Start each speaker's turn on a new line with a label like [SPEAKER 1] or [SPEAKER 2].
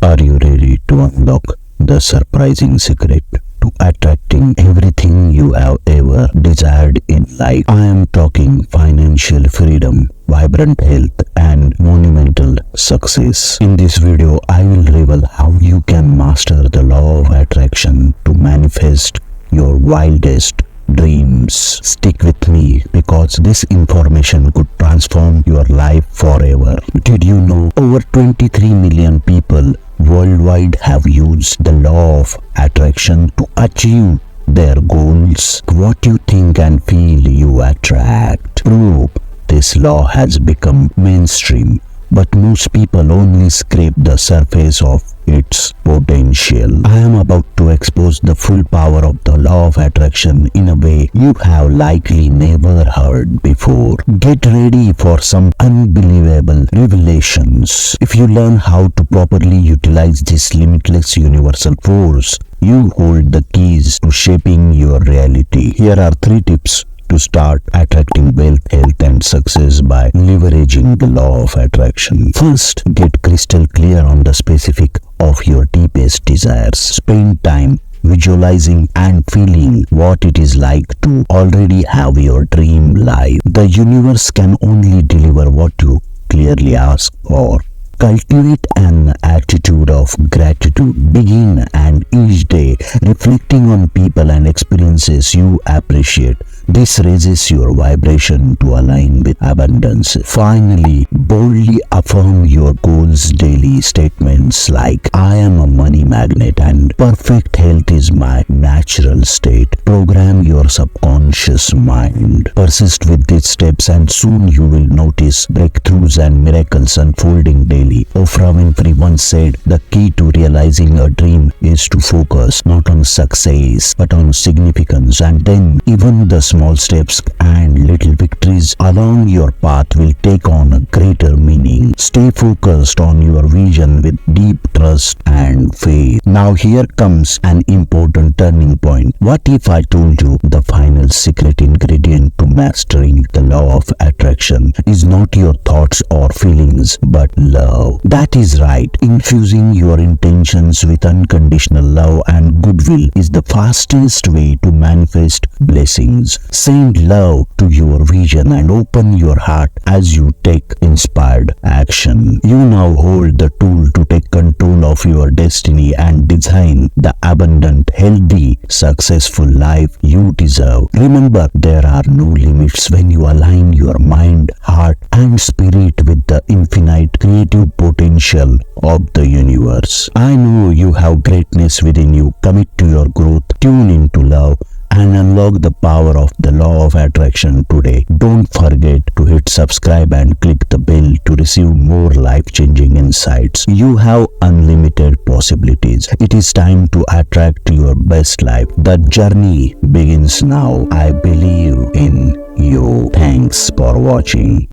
[SPEAKER 1] Are you ready to unlock the surprising secret to attracting everything you have ever desired in life? I am talking financial freedom, vibrant health, and monumental success. In this video, I will reveal how you can master the law of attraction to manifest your wildest dreams. Stick with me because this information could transform your life forever. Did you know over 23 million people worldwide have used the law of attraction to achieve their goals? What you think and feel you attract. Proof this law has become mainstream, but most people only scrape the surface of its potential. I am about to expose the full power of the law of attraction in a way you have likely never heard before. Get ready for some unbelievable revelations. If you learn how to properly utilize this limitless universal force, you hold the keys to shaping your reality. Here are 3 tips to start attracting wealth, health, and success by leveraging the law of attraction. First, get crystal clear on the specific of your deepest desires. Spend time visualizing and feeling what it is like to already have your dream life. The universe can only deliver what you clearly ask for. Cultivate an attitude of gratitude. Begin and each day reflecting on people and experiences you appreciate. This raises your vibration to align with abundance. Finally, boldly affirm your goals daily. Statements like, I am a money magnet and perfect health is my natural state. Program your subconscious mind. Persist with these steps and soon you will notice breakthroughs and miracles unfolding daily. Oprah Winfrey once said, the key to realizing a dream is to focus not on success but on significance, and then even the small steps and little victories along your path will take on a greater meaning. Stay focused on your vision with deep trust and faith. Now here comes an important turning point. What if I told you the final secret ingredient to mastering the law of attraction is not your thoughts or feelings but love? That is right. Infusing your intentions with unconditional love and goodwill is the fastest way to manifest blessings. Send love to your vision and open your heart as you take inspired action. You now hold the tool to take control of your destiny and design the abundant, healthy, successful life you deserve. Remember, there are no limits when you align your mind, heart, and spirit with the infinite creative potential of the universe. I know you have greatness within you. Commit to your growth, tune into love, and unlock the power of the law of attraction today. Don't forget to hit subscribe and click the bell to receive more life-changing insights. You have unlimited possibilities. It is time to attract your best life. The journey begins now. I believe in you. Thanks for watching.